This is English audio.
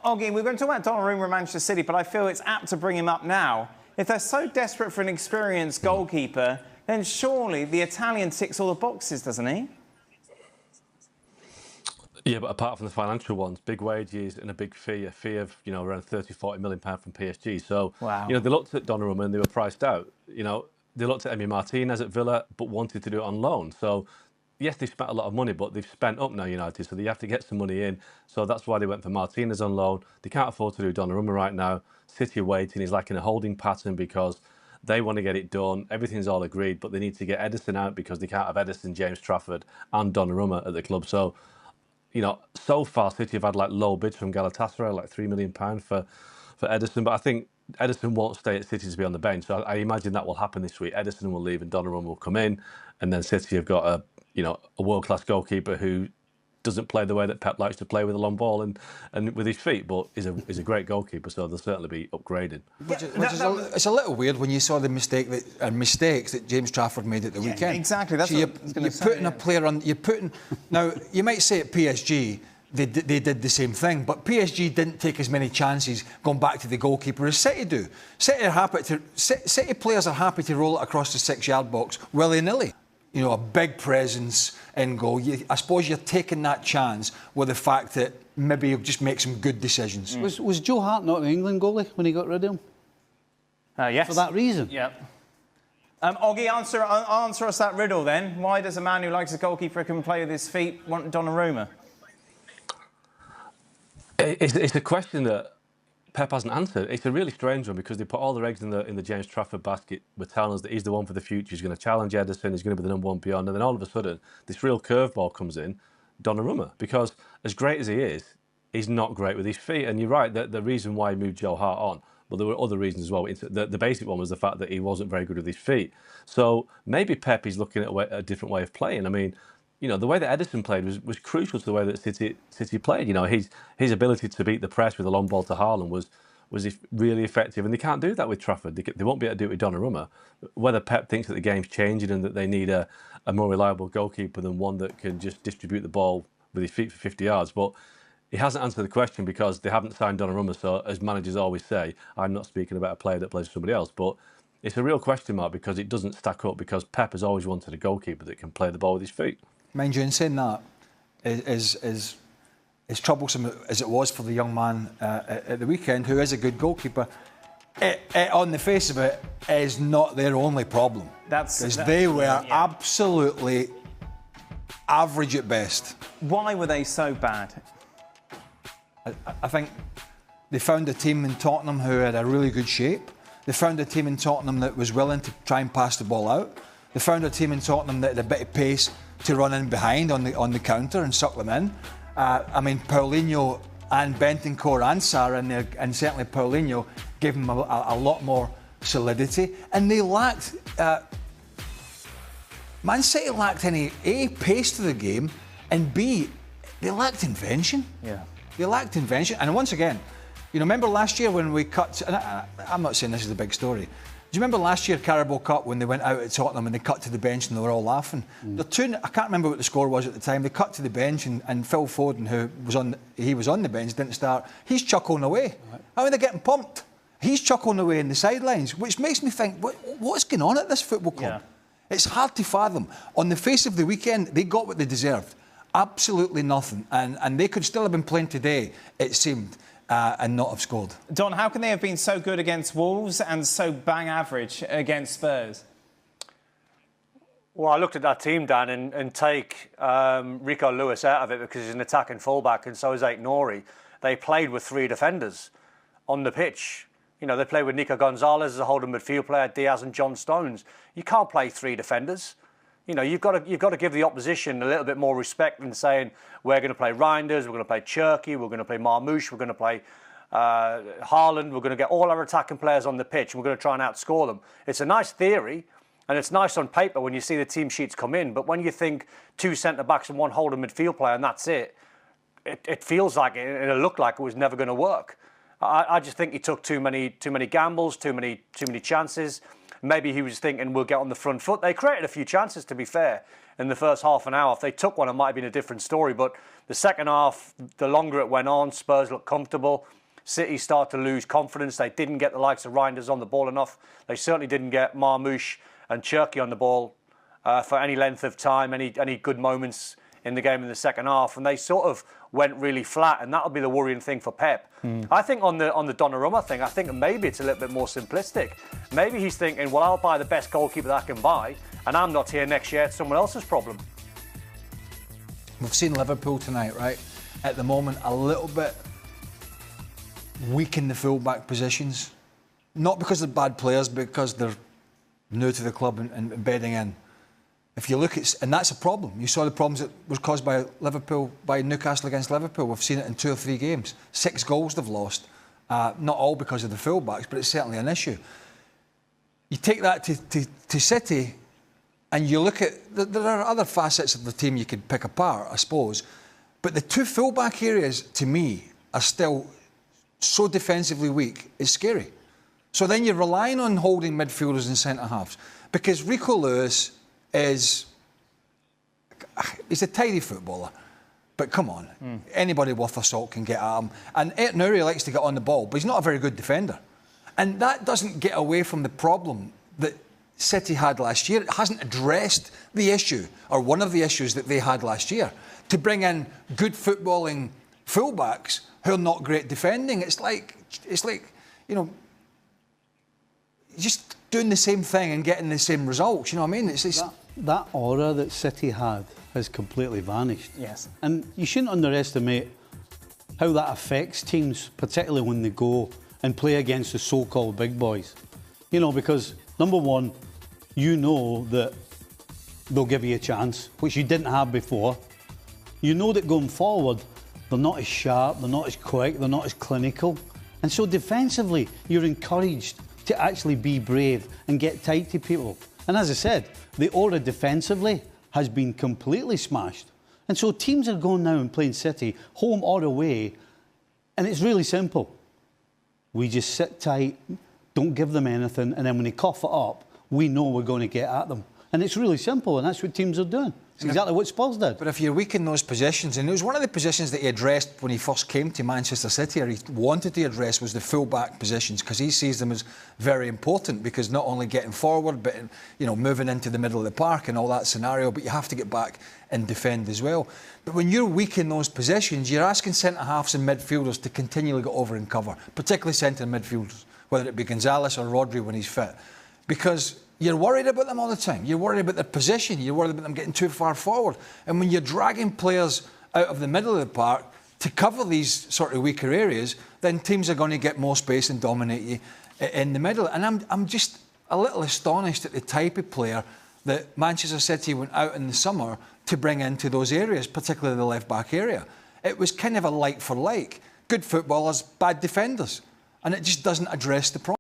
Oggy, we're going to talk about Donnarumma and Manchester City, but I feel it's apt to bring him up now. If they're so desperate for an experienced goalkeeper, then surely the Italian ticks all the boxes, doesn't he? Yeah, but apart from the financial ones, big wages and a big fee, a fee of, around 30, 40 million pounds from PSG. So, wow. They looked at Donnarumma and they were priced out. They looked at Emi Martinez at Villa, but wanted to do it on loan. So, yes, they've spent a lot of money, but they've spent up now, United, so they have to get some money in. So that's why they went for Martinez on loan. They can't afford to do Donnarumma right now. City are waiting. He's like in a holding pattern because they want to get it done. Everything's all agreed, but they need to get Ederson out because they can't have Ederson, James Trafford and Donnarumma at the club. So, so far City have had like low bids from Galatasaray, like £3 million for Ederson. But I think Ederson won't stay at City to be on the bench. So I imagine that will happen this week. Ederson will leave and Donnarumma will come in. And then City have got a world-class goalkeeper who doesn't play the way that Pep likes to play with a long ball and with his feet, but is a great goalkeeper, so they'll certainly be upgraded. It's a little weird when you saw the mistakes that James Trafford made at the weekend. Exactly. That's so you're putting a player on. You're putting now. You might say at PSG they did the same thing, but PSG didn't take as many chances going back to the goalkeeper as City do. City players are happy to roll it across the 6-yard box willy-nilly. A big presence in goal. I suppose you're taking that chance with the fact that maybe you'll just make some good decisions. Was Joe Hart not an England goalie when he got rid of him? Yes. For that reason? Yeah. Oggy, answer us that riddle then. Why does a man who likes a goalkeeper who can play with his feet want Donnarumma? It's a question that Pep hasn't answered. It's a really strange one because they put all their eggs in the James Trafford basket. We're telling us that he's the one for the future. He's going to challenge Ederson. He's going to be the number one beyond. And then all of a sudden, this real curveball comes in, Donnarumma. Because as great as he is, he's not great with his feet. And you're right, the reason why he moved Joe Hart on, but there were other reasons as well. The basic one was the fact that he wasn't very good with his feet. So maybe Pep is looking at a different way of playing. I mean, the way that Ederson played was crucial to the way that City played. His ability to beat the press with a long ball to Haaland was really effective, and they can't do that with Trafford. They won't be able to do it with Donnarumma. Whether Pep thinks that the game's changing and that they need a more reliable goalkeeper than one that can just distribute the ball with his feet for 50 yards, but he hasn't answered the question because they haven't signed Donnarumma. So, as managers always say, I'm not speaking about a player that plays for somebody else, but it's a real question mark because it doesn't stack up because Pep has always wanted a goalkeeper that can play the ball with his feet. Mind you, in saying that, is as troublesome as it was for the young man at the weekend, who is a good goalkeeper, on the face of it, is not their only problem. Because they were absolutely average at best. Why were they so bad? I think they found a team in Tottenham who had a really good shape. They found a team in Tottenham that was willing to try and pass the ball out. They found a team in Tottenham that had a bit of pace to run in behind on the counter and suck them in. Paulinho and Bentancur and Sarr and certainly Paulinho gave them a lot more solidity. And they lacked... Man City lacked any A, pace to the game, and B, they lacked invention. Yeah. They lacked invention. And once again, remember last year when we cut... And I'm not saying this is a big story. Do you remember last year, Carabao Cup, when they went out at Tottenham and they cut to the bench and they were all laughing? I can't remember what the score was at the time. They cut to the bench and Phil Foden, who was on the bench, didn't start. He's chuckling away. Right. I mean, they're getting pumped. He's chuckling away in the sidelines, which makes me think, what's going on at this football club? Yeah. It's hard to fathom. On the face of the weekend, they got what they deserved. Absolutely nothing. And they could still have been playing today, it seemed. And not have scored. Don, how can they have been so good against Wolves and so bang average against Spurs? Well, I looked at that team, Dan, and take Rico Lewis out of it because he's an attacking fullback and so is Aït-Nouri. They played with 3 defenders on the pitch. They played with Nico Gonzalez as a holding midfield player, Diaz and John Stones. You can't play 3 defenders. You've got to give the opposition a little bit more respect than saying we're going to play Reinders, we're going to play Cherki, we're going to play Marmoush, we're going to play Haaland, we're going to get all our attacking players on the pitch and we're going to try and outscore them. It's a nice theory and it's nice on paper when you see the team sheets come in, but when you think 2 centre-backs and 1 holding midfield player and that's it feels like it, and it looked like it was never going to work. I just think he took too many gambles, too many chances. Maybe he was thinking we'll get on the front foot. They created a few chances, to be fair, in the first half an hour. If they took one, it might have been a different story. But the second half, the longer it went on, Spurs looked comfortable. City started to lose confidence. They didn't get the likes of Reinders on the ball enough. They certainly didn't get Marmoush and Cherki on the ball for any length of time, any good moments in the game in the second half. And they sort of went really flat, and that'll be the worrying thing for Pep. I think on the Donnarumma thing, I think maybe it's a little bit more simplistic. Maybe he's thinking, well, I'll buy the best goalkeeper that I can buy, and I'm not here next year. It's someone else's problem. We've seen Liverpool tonight, right? At the moment, a little bit weak in the full-back positions. Not because they're bad players, but because they're new to the club and bedding in. If you look at, and that's a problem. You saw the problems that was caused by Liverpool, by Newcastle against Liverpool. We've seen it in 2 or 3 games. 6 goals they've lost. Not all because of the full-backs, but it's certainly an issue. You take that to City, and you look at, there are other facets of the team you could pick apart, I suppose. But the 2 full-back areas, to me, are still so defensively weak, it's scary. So then you're relying on holding midfielders and centre-halves. Because Rico Lewis he's a tidy footballer. But come on, anybody worth a salt can get at him. And Nouri likes to get on the ball, but he's not a very good defender. And that doesn't get away from the problem that City had last year. It hasn't addressed the issue, or one of the issues that they had last year. To bring in good footballing fullbacks who are not great defending, it's like, you know, just doing the same thing and getting the same results. You know what I mean? That aura that City had has completely vanished. Yes. And you shouldn't underestimate how that affects teams, particularly when they go and play against the so-called big boys. You know, because, number one, you know that they'll give you a chance, which you didn't have before. You know that going forward, they're not as sharp, they're not as quick, they're not as clinical. And so defensively, you're encouraged to actually be brave and get tight to people. And as I said, the aura defensively has been completely smashed. And so teams are going now and playing City, home or away, and it's really simple. We just sit tight, don't give them anything, and then when they cough it up, we know we're going to get at them. And it's really simple, and that's what teams are doing. It's exactly what Spurs did. But if you're weak in those positions, and it was one of the positions that he addressed when he first came to Manchester City, or he wanted to address, was the full-back positions, because he sees them as very important, because not only getting forward, but, you know, moving into the middle of the park and all that scenario, but you have to get back and defend as well. But when you're weak in those positions, you're asking centre-halves and midfielders to continually go over and cover, particularly centre midfielders, whether it be Gonzalez or Rodri when he's fit, because you're worried about them all the time. You're worried about their position. You're worried about them getting too far forward. And when you're dragging players out of the middle of the park to cover these sort of weaker areas, then teams are going to get more space and dominate you in the middle. And I'm just a little astonished at the type of player that Manchester City went out in the summer to bring into those areas, particularly the left-back area. It was kind of a like for like. Good footballers, bad defenders. And it just doesn't address the problem.